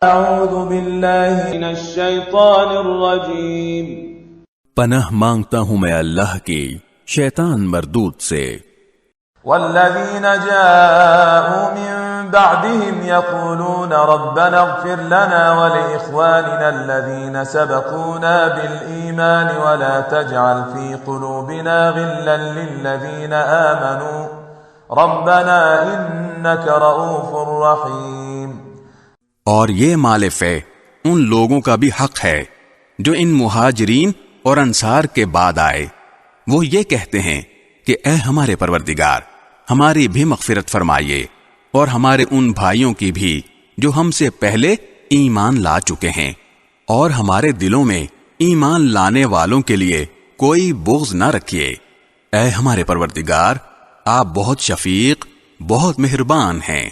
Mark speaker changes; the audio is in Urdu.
Speaker 1: اعوذ باللہ من الشیطان الرجیم
Speaker 2: پناہ مانگتا ہوں میں اللہ کی شیطان مردود سے۔
Speaker 1: والذین جاءوا من بعدهم يقولون ربنا اغفر لنا ولإخواننا الذين سبقونا بالإيمان ولا تجعل في قلوبنا غلا للذين آمنوا ربنا إنك رؤوف رحيم۔
Speaker 2: اور یہ مالف ہے ان لوگوں کا بھی حق ہے جو ان مہاجرین اور انصار کے بعد آئے، وہ یہ کہتے ہیں کہ اے ہمارے پروردگار ہماری بھی مغفرت فرمائیے اور ہمارے ان بھائیوں کی بھی جو ہم سے پہلے ایمان لا چکے ہیں، اور ہمارے دلوں میں ایمان لانے والوں کے لیے کوئی بغض نہ رکھیے۔ اے ہمارے پروردگار آپ بہت شفیق، بہت مہربان ہیں۔